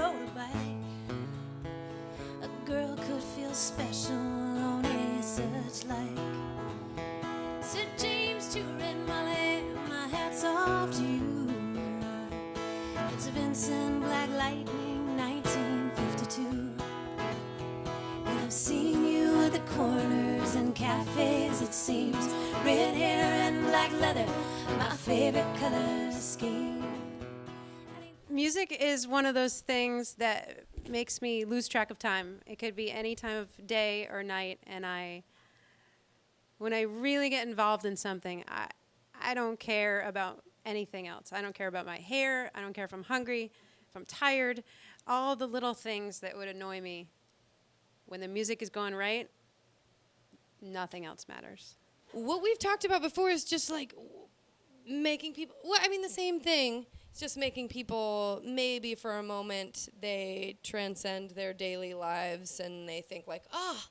rode a bike. A girl could feel special on a searchlight. Sir James to Red Molly, my hat's off to you. It's Vincent Black Lightning, 1952. And I've seen you at the corners and cafes, it seems. Red hair and black leather, my favorite color scheme. Music is one of those things that makes me lose track of time. It could be any time of day or night, and when I really get involved in something, I don't care about anything else. I don't care about my hair. I don't care if I'm hungry, if I'm tired. All the little things that would annoy me. When the music is going right, nothing else matters. What we've talked about before is just like making people, well, I mean, the same thing. It's just making people, maybe for a moment, they transcend their daily lives and they think like, oh,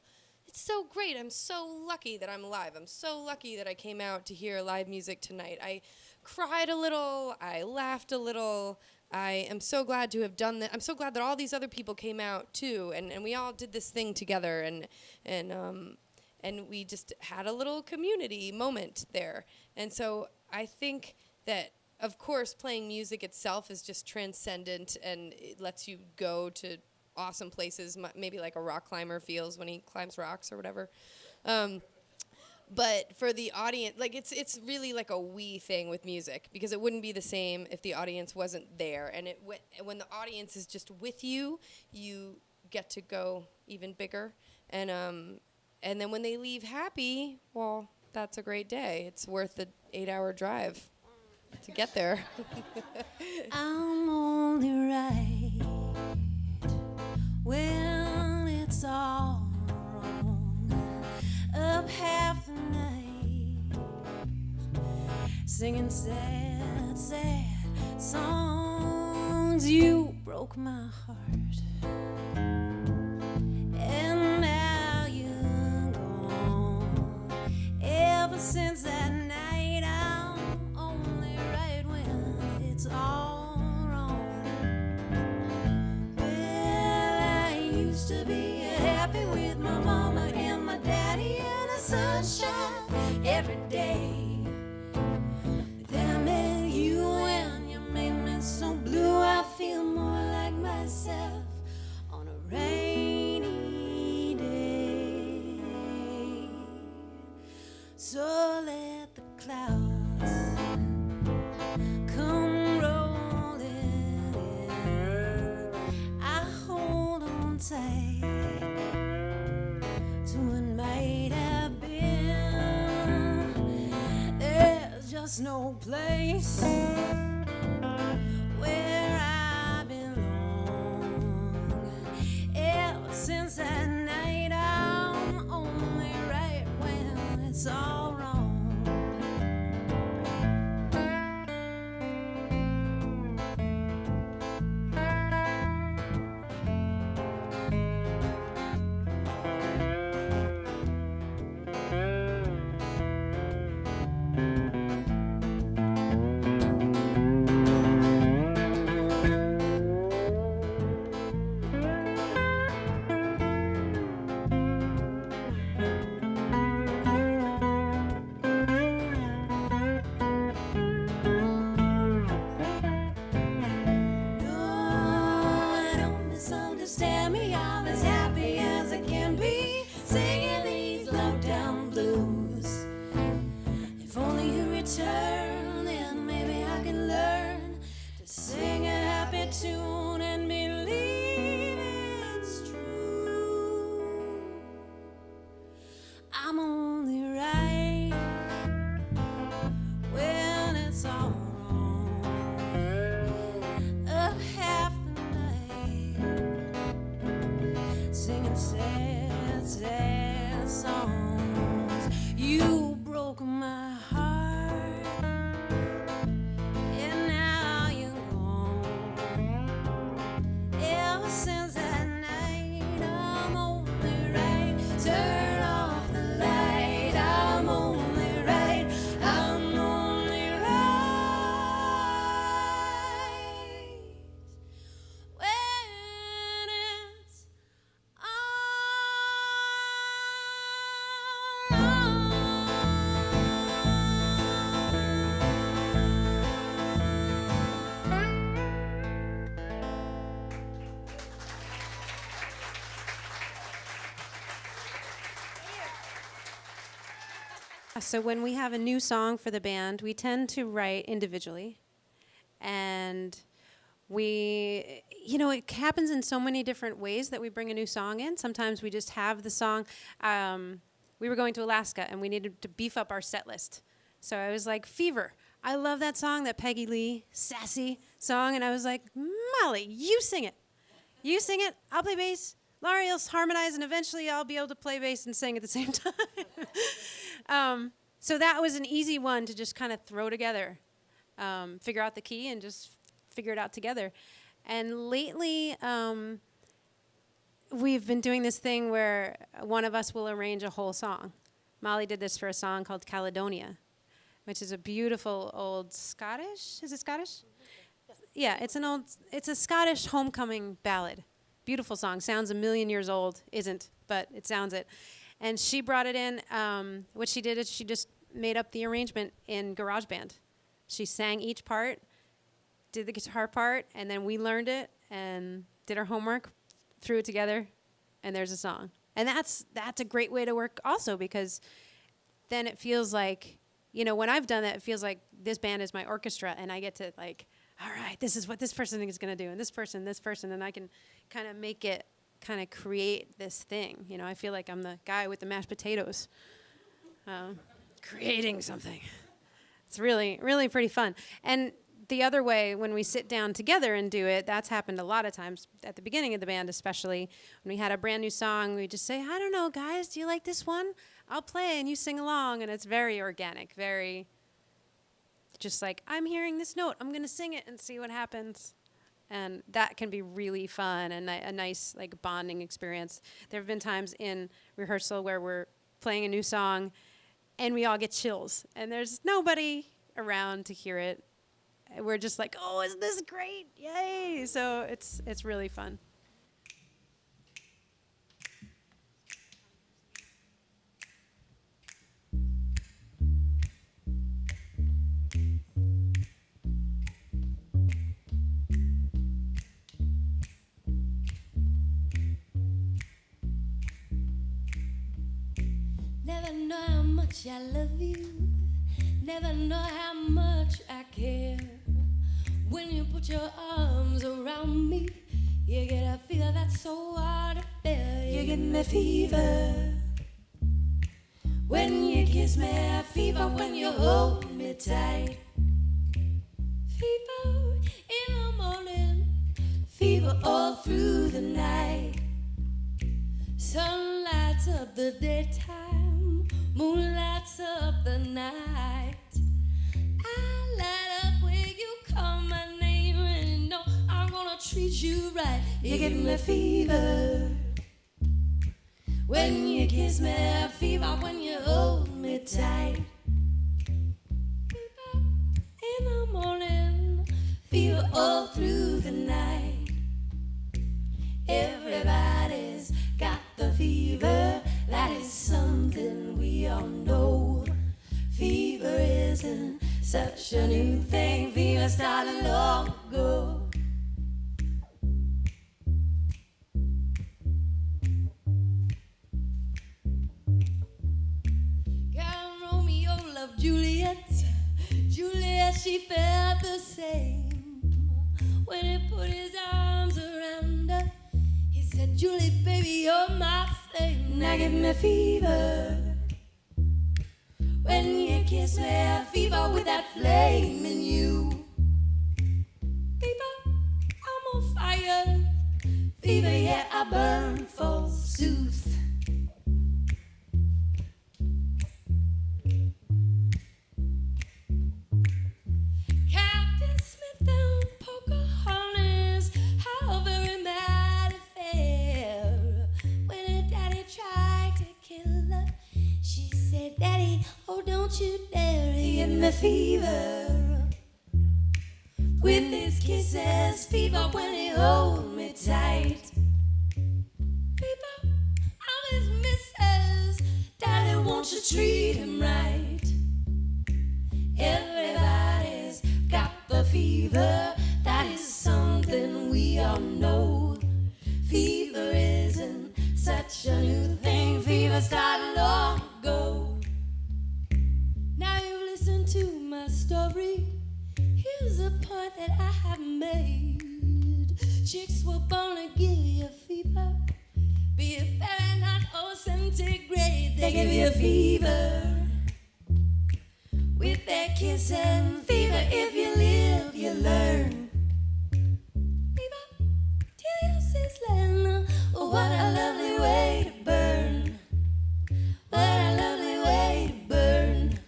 it's so great. I'm so lucky that I'm alive. I'm so lucky that I came out to hear live music tonight. I cried a little. I laughed a little. I am so glad to have done that. I'm so glad that all these other people came out too, and we all did this thing together, and we just had a little community moment there. And so I think that, of course, playing music itself is just transcendent, and it lets you go to awesome places, maybe like a rock climber feels when he climbs rocks or whatever. But for the audience, like it's really like a we thing with music, because it wouldn't be the same if the audience wasn't there. And when the audience is just with you, you get to go even bigger. And then when they leave happy, well, that's a great day. It's worth the 8-hour drive to get there. I'm only right when it's all wrong. Up half the night, singing sad, sad songs. You broke my heart, and now you're gone. Ever since that night, I'm only right when it's all wrong. Well, I used to be happy with my mama and my daddy and the sunshine every day. But then I met you and you made me so blue. I feel more like myself on a rainy day. So let the clouds come rolling in. I hold on tight to what might have been. There's just no place where I belong. Ever since that night, I'm only right when it's all wrong. Understand me, I'm as happy as I can be, singing these low-down blues. If only you return, then maybe I can learn to sing a happy tune and believe it's true. I'm only right when it's all wrong. Up half the night, singing sad, sad songs. You broke my heart, and now you're gone. Ever since that night, I'm only right. Turn off the light, I'm only right. I'm only right when So when we have a new song for the band, we tend to write individually. And it happens in so many different ways that we bring a new song in. Sometimes we just have the song. We were going to Alaska and we needed to beef up our set list. So I was like, Fever. I love that song, that Peggy Lee, sassy song. And I was like, Molly, you sing it. You sing it, I'll play bass. Laurie will harmonize, and eventually I'll be able to play bass and sing at the same time. So that was an easy one to just kind of throw together. Figure out the key and just figure it out together. And lately, we've been doing this thing where one of us will arrange a whole song. Molly did this for a song called Caledonia, which is a beautiful old Scottish, is it Scottish? Yeah, it's a Scottish homecoming ballad. Beautiful song, sounds a million years old, isn't, but it sounds it. And she brought it in, what she did is she just made up the arrangement in GarageBand. She sang each part, did the guitar part, and then we learned it and did our homework, threw it together, and there's a song. And that's a great way to work also, because then it feels like, when I've done that, it feels like this band is my orchestra, and I get to all right, this is what this person is going to do, and this person, and I can kind of make it, kind of create this thing. I feel like I'm the guy with the mashed potatoes, creating something. It's really, really pretty fun. And the other way, when we sit down together and do it, that's happened a lot of times at the beginning of the band, especially when we had a brand new song. We just say, I don't know, guys, do you like this one? I'll play and you sing along, and it's very organic, very just like, I'm hearing this note, I'm going to sing it and see what happens. And that can be really fun and a nice bonding experience. There have been times in rehearsal where we're playing a new song and we all get chills and there's nobody around to hear it. We're just like, oh, isn't this great? Yay! So it's really fun. Never know how much I love you. Never know how much I care. When you put your arms around me, you get a fever that's so hard to bear. You give me fever when you kiss me, fever when you hold me tight. Fever in the morning, fever all through the night. Sun lights up the daytime, moon lights up the night. I light up when you call my name, and you know I'm gonna treat you right. You give me fever when you kiss me, fever when you hold me tight. Fever in the morning, fever all through the night. Everybody's got the fever, that is something we all know. Fever isn't such a new thing, fever started long ago. Got Romeo loved Juliet, Juliet she felt the same. When he put his arms around her, he said, Julie, baby, you're my flame. Now give me fever when you kiss me, fever with that flame in you. Fever, I'm on fire. Fever, yeah, I burn forsooth. Captain Smith and Pocahontas, how very mad affair. When her daddy tried to kill her, she said, Daddy, oh, don't you dare. He gave me fever with his kisses, fever when he hold me tight. Fever, I'm his missus. Daddy, won't you treat him right? Everybody's got the fever, that is something we all know. Fever isn't such a new thing, fever started long ago. that I have made. Chicks were born to give you fever, be it Fahrenheit or centigrade. They give you fever with their kiss and fever. If you live, you learn. Fever till you sizzling. Oh, what a lovely way to burn. What a lovely way to burn.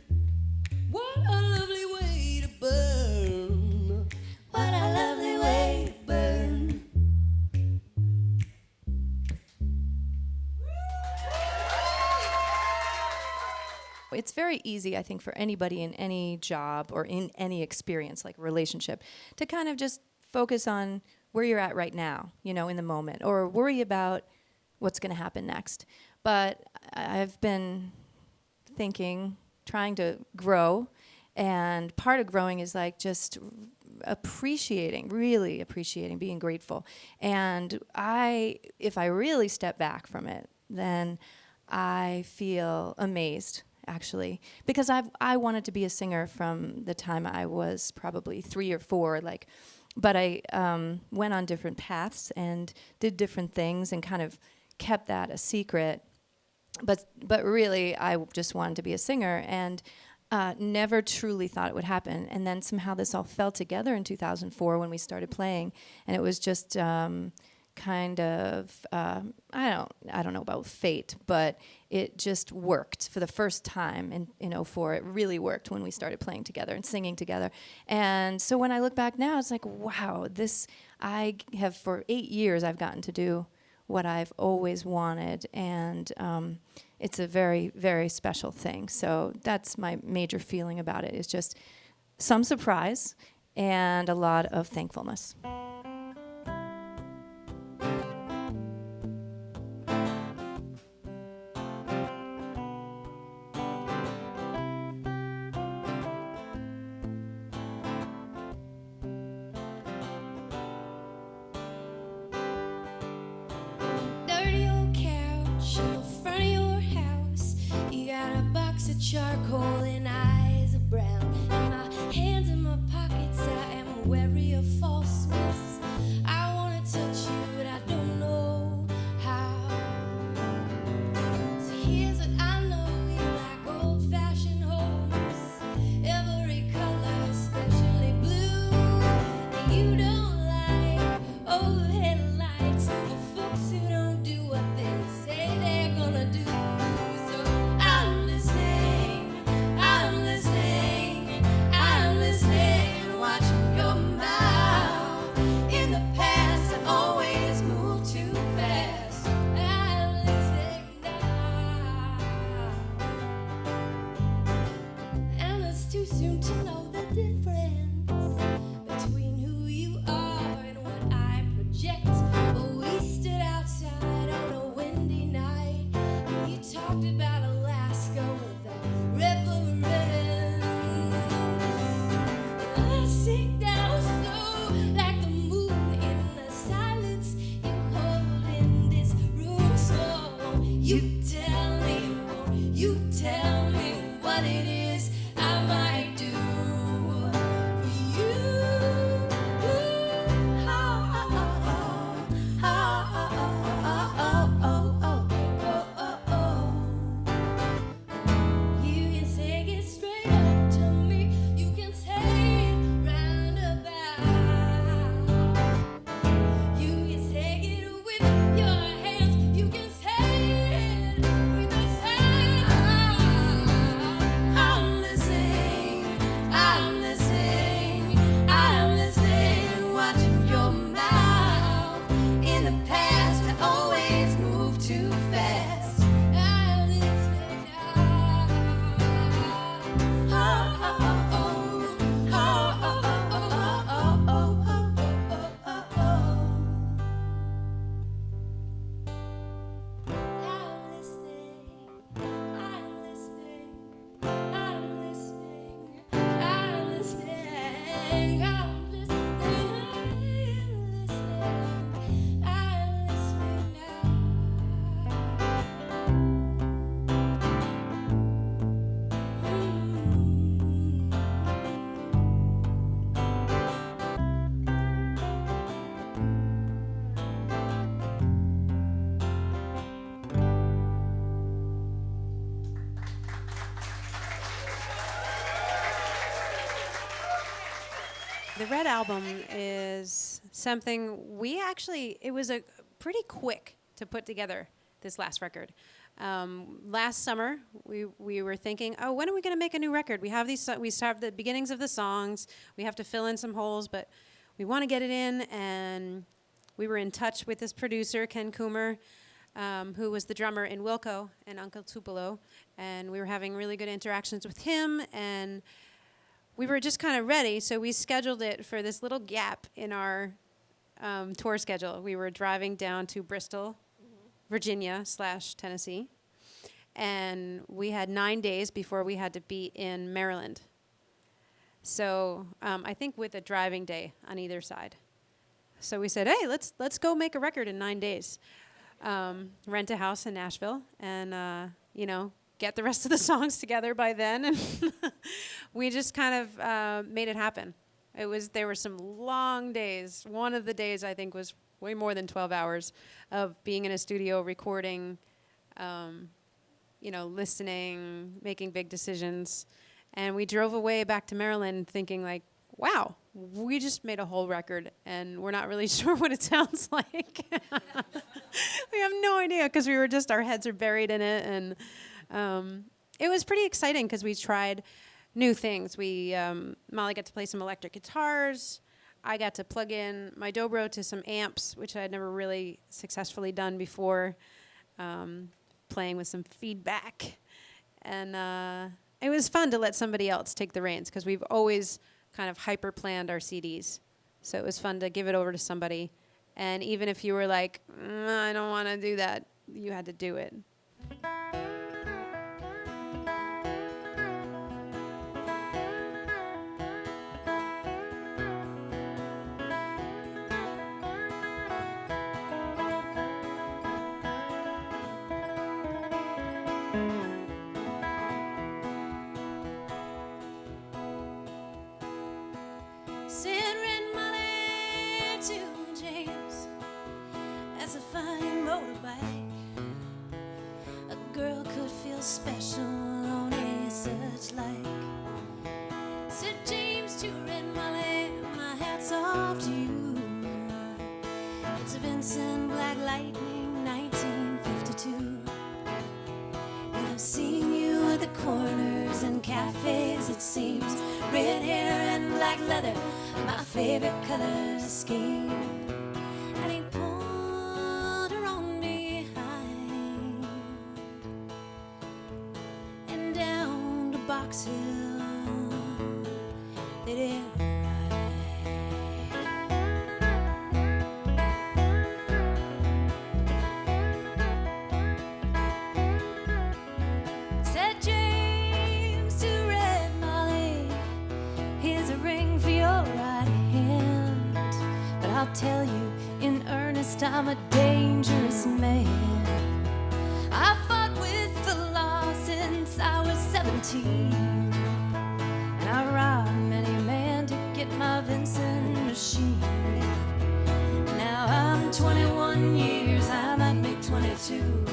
What a lovely way to burn. What a lovely way to burn. It's very easy, I think, for anybody in any job or in any experience, like a relationship, to kind of just focus on where you're at right now, you know, in the moment, or worry about what's going to happen next. But I've been thinking, trying to grow, and part of growing is like just appreciating, really appreciating, being grateful. And if I really step back from it, then I feel amazed, actually, because I wanted to be a singer from the time I was probably 3 or 4, but I went on different paths and did different things and kind of kept that a secret. But really, I just wanted to be a singer and never truly thought it would happen. And then somehow this all fell together in 2004 when we started playing, and it was just kind of I don't know about fate, but it just worked for the first time in 2004. It really worked when we started playing together and singing together. And so when I look back now, it's like, wow, for 8 years I've gotten to do what I've always wanted, and it's a very, very special thing. So that's my major feeling about it, is just some surprise and a lot of thankfulness. Dirty old couch in the front of your house. You got a box of charcoal and eyes of brown. And my hands in my pockets, I am wary of falseness. I wanna touch you, but I don't know how. So here's what I know: you like old-fashioned homes, every color, especially blue. And you don't like overhead lights or folks who don't do what they say they're gonna do. So I'm listening The Red Album is something it was a pretty quick to put together, this last record. Last summer, we were thinking, oh, when are we going to make a new record? We have we have the beginnings of the songs. We have to fill in some holes, but we want to get it in. And we were in touch with this producer, Ken Coomer, who was the drummer in Wilco and Uncle Tupelo. And we were having really good interactions with him. And we were just kind of ready, so we scheduled it for this little gap in our tour schedule. We were driving down to Bristol, Virginia / Tennessee, and we had 9 days before we had to be in Maryland. So I think with a driving day on either side. So we said, hey, let's go make a record in 9 days. Rent a house in Nashville, and get the rest of the songs together by then, and we just kind of made it happen. There were some long days. One of the days I think was way more than 12 hours of being in a studio recording, listening, making big decisions. And we drove away back to Maryland thinking like, wow, we just made a whole record and we're not really sure what it sounds like. We have no idea because our heads are buried in it. And it was pretty exciting because we tried new things. Molly got to play some electric guitars. I got to plug in my dobro to some amps, which I had never really successfully done before, playing with some feedback. And it was fun to let somebody else take the reins because we've always kind of hyper-planned our CDs. So it was fun to give it over to somebody. And even if you were like, I don't want to do that, you had to do it. Special on a such like St. James to Red Molly, my hat's off to you. It's a Vincent Black Lightning 1952. And I've seen you at the corners and cafes, it seems. Red hair and black leather, my favorite color scheme. And he pulled her on behind and down to Box Hill. They did Said James to Red Molly, here's a ring for your right hand. But I'll tell you in earnest, I'm a dangerous man. I fought with the law since I was 17, and I robbed many men to get my Vincent machine. Now I'm 21 years, I might be 22.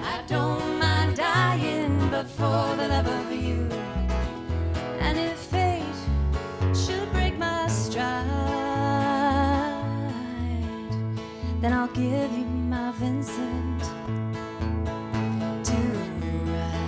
I don't mind dying, but for the love of you. And if fate should break my stride, then I'll give you my Vincent to ride.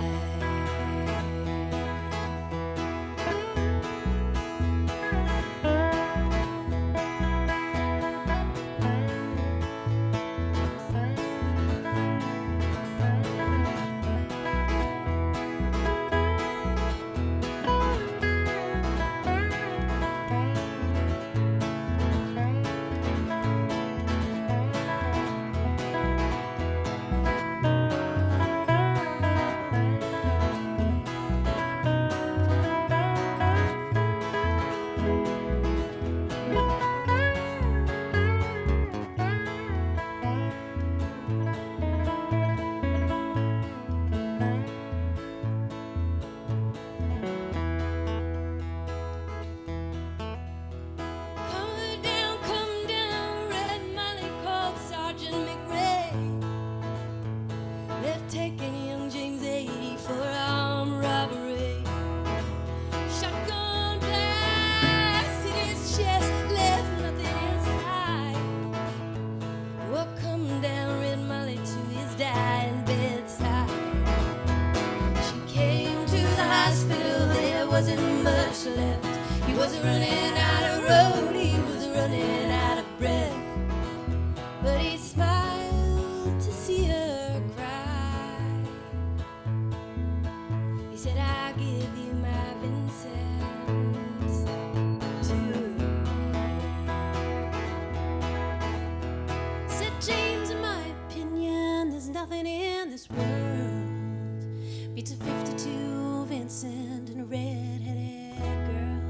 this world beats a 52 Vincent and a red-headed girl.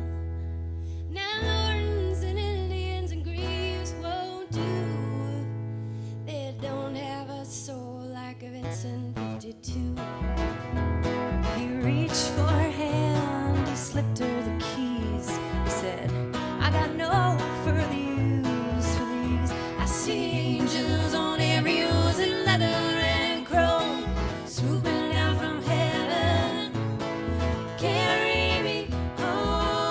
Now Lawrence and Indians and Greaves won't do. They don't have a soul like a Vincent 52. He reached for her hand, he slipped her the keys. He said, I got no further use for these. I see angels on every use in leather and chrome, swooping down from heaven, carry me home.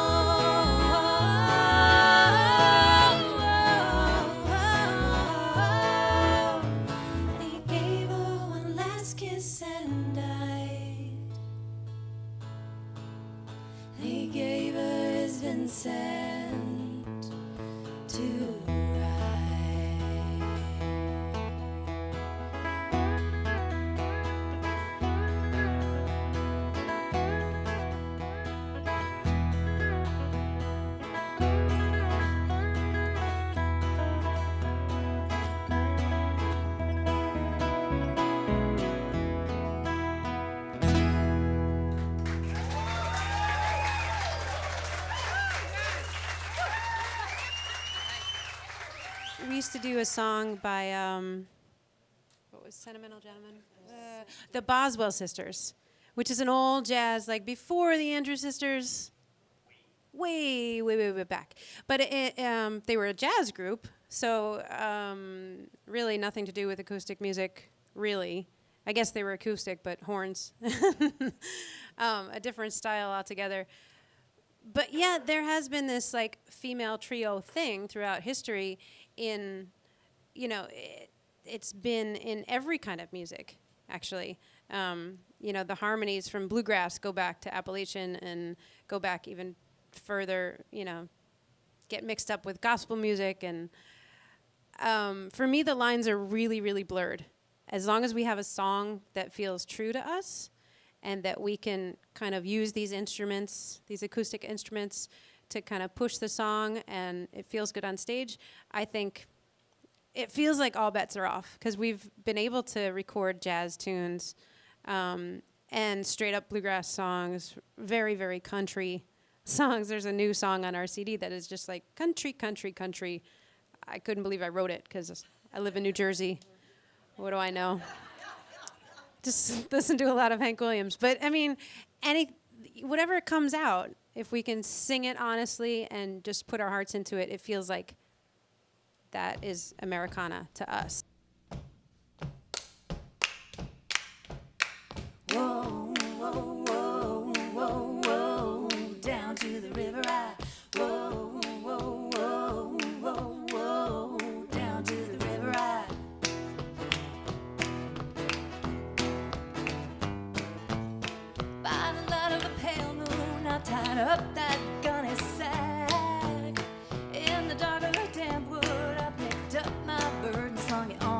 And he gave her one last kiss and died. He gave her his Vincent to ride. We used to do a song by, what was Sentimental Gentleman? The Boswell Sisters, which is an old jazz, like before the Andrews Sisters, way back. But they were a jazz group, so really nothing to do with acoustic music, really. I guess they were acoustic, but horns. A different style altogether. But yeah, there has been this like female trio thing throughout history in, you know, it's been in every kind of music, actually. You know, the harmonies from bluegrass go back to Appalachian and go back even further, you know, get mixed up with gospel music. And for me, the lines are really blurred. As long as we have a song that feels true to us, and that we can kind of use these instruments, these acoustic instruments, to kind of push the song and it feels good on stage, I think it feels like all bets are off, because we've been able to record jazz tunes and straight up bluegrass songs, very country songs. There's a new song on our CD that is just like country. I couldn't believe I wrote it because I live in New Jersey. What do I know? Just listen to a lot of Hank Williams. But I mean, whatever comes out, if we can sing it honestly and just put our hearts into it, it feels like that is Americana to us. Whoa, whoa, whoa, whoa, whoa, down to the river I. Whoa, whoa, whoa, whoa, whoa, down to the river I. By the light of a pale moon, I tied up that gunny sack. In the dark of the damp wood, I picked up my bird and slung it on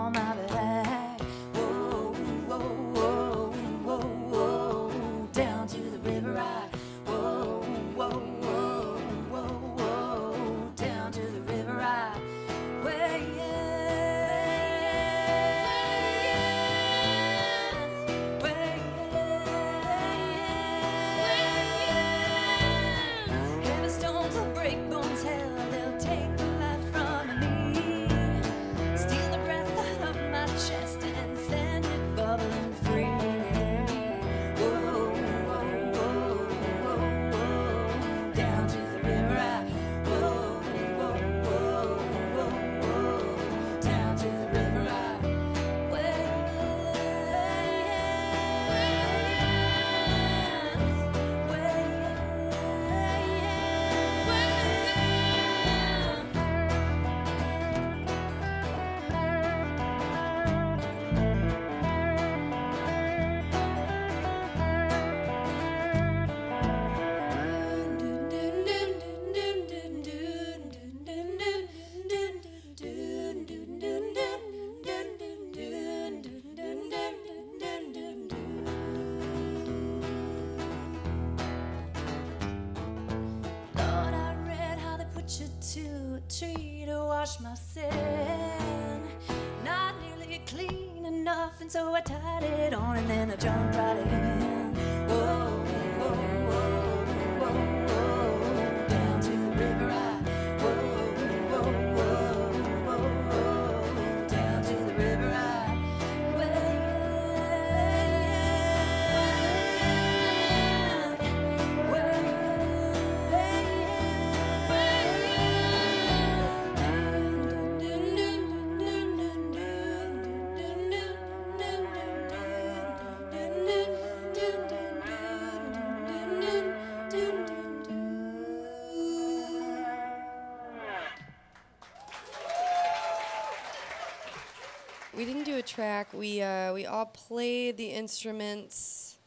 off, and so I tied it on, and then I jumped right in. Whoa, whoa, whoa, whoa, whoa, down to the river I. Whoa, whoa, whoa, whoa, whoa, down to the river I. We didn't do a track. We all played the instruments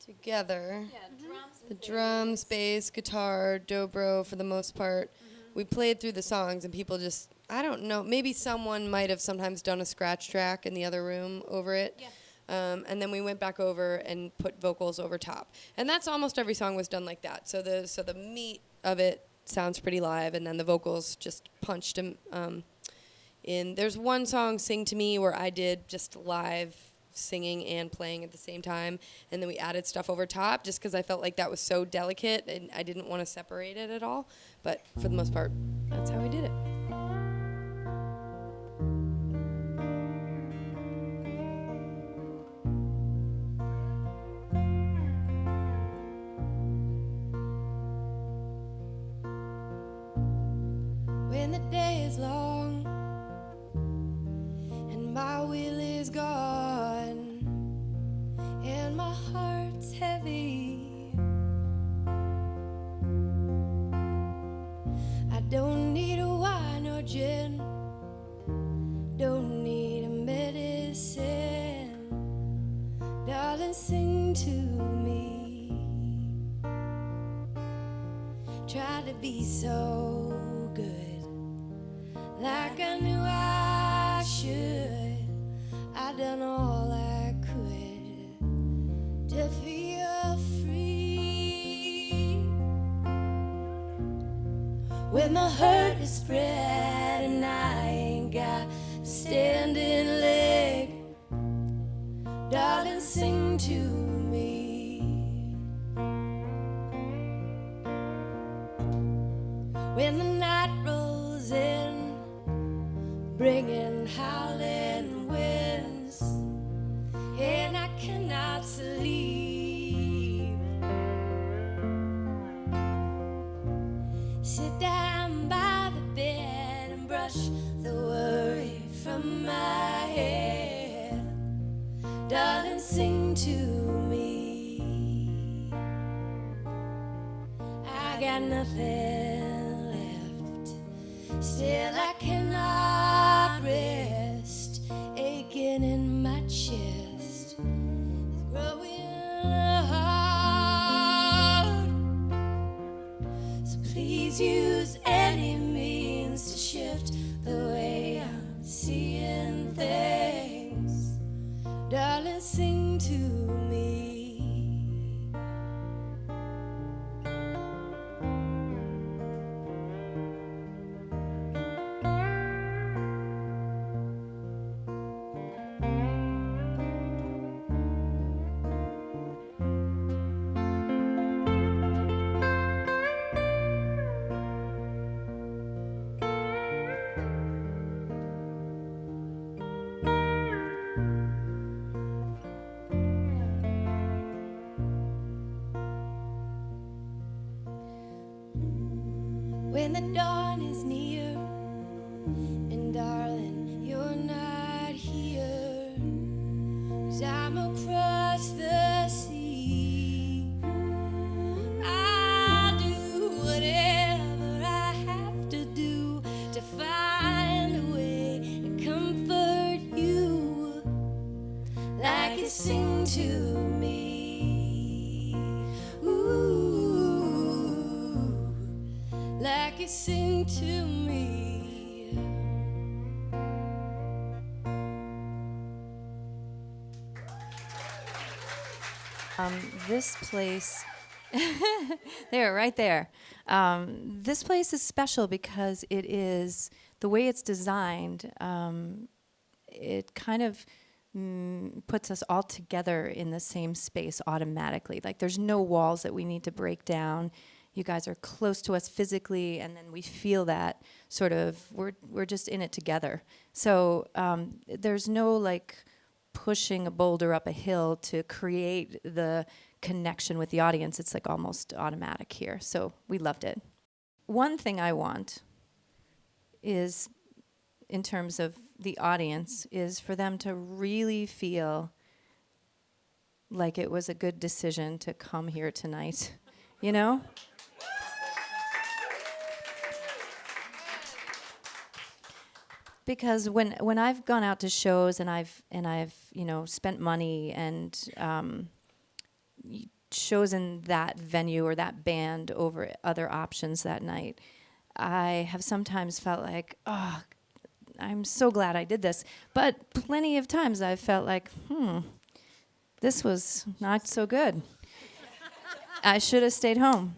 together. The drums, bass, guitar, dobro for the most part. We played through the songs, and people just, I don't know, maybe someone might have sometimes done a scratch track in the other room over it. And then we went back over and put vocals over top. And that's almost every song was done like that. So the meat of it sounds pretty live, and then the vocals just punched them in. There's one song, Sing to Me, where I did just live singing and playing at the same time, and then we added stuff over top just because I felt like that was so delicate and I didn't want to separate it at all. But for the most part, that's how we did it. When the day is long and my will is gone and my heart's heavy, I don't need a wine or gin, don't need a medicine, darling, sing to me. Try to be so good, like I knew I should. I done all I could to feel free. When the hurt is spread and I ain't got a standing leg, darling, sing to me. When the night rolls in, bringing howling winds, and I cannot sleep, sit down by the bed and brush the worry from my head, darling, sing to me. I got nothing left, still I cannot rest, aching in my chest, it's growing hard. So please use any means to shift the way I'm seeing things, darling, sing to me. When the dawn is near, and darling, you're not here, 'cause I'm across the sea. I'll do whatever I have to do to find a way to comfort you, like you sing to me. Ooh, like you sing to me. This place, there, right there. This place is special because it is, the way it's designed, it kind of puts us all together in the same space automatically. Like there's no walls that we need to break down. You guys are close to us physically, and then we feel that sort of, we're just in it together. So there's no like pushing a boulder up a hill to create the connection with the audience. It's like almost automatic here. So we loved it. One thing I want is, in terms of the audience, is for them to really feel like it was a good decision to come here tonight, you know? Because when I've gone out to shows and I've spent money and chosen that venue or that band over other options that night, I have sometimes felt like, oh, I'm so glad I did this. But plenty of times I've felt like, this was not so good. I should have stayed home.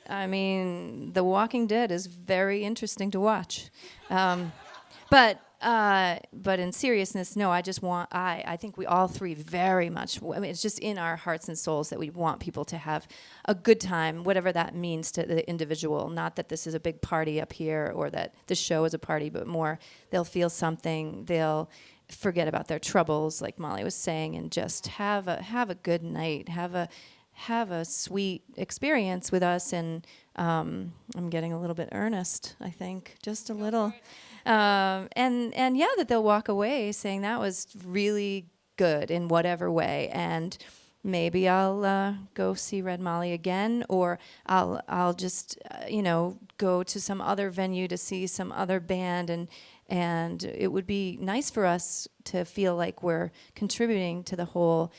I mean, The Walking Dead is very interesting to watch. But in seriousness, no, I think we all three very much, it's just in our hearts and souls that we want people to have a good time, whatever that means to the individual. Not that this is a big party up here or that the show is a party, but more they'll feel something, they'll forget about their troubles, like Molly was saying, and just have a good night, have a sweet experience with us. And I'm getting a little bit earnest, I think, just a little. And yeah, that they'll walk away saying that was really good in whatever way. And maybe I'll go see Red Molly again, or I'll just go to some other venue to see some other band, and it would be nice for us to feel like we're contributing to the whole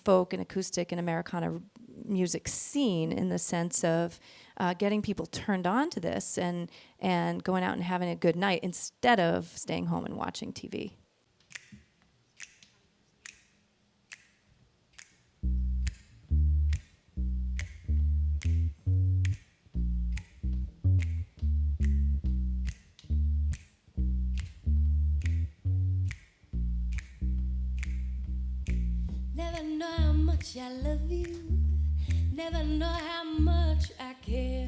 folk and acoustic and Americana music scene, in the sense of getting people turned on to this and going out and having a good night instead of staying home and watching TV. Never know how much I love you. Never know how much I care.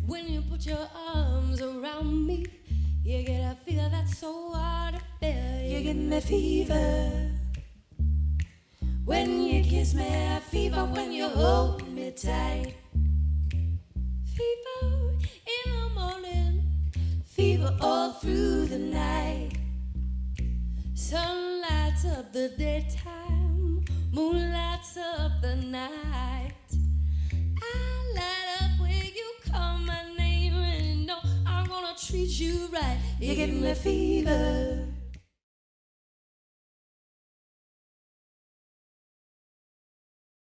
When you put your arms around me, you get a fever that's so hard to bear. You give me fever when you kiss me, fever when you hold me tight. Fever in the morning, fever all through the night. Sun lights up the daytime, moon lights up the night. I light up when you call my name, and you know I'm gonna treat you right. You give me fever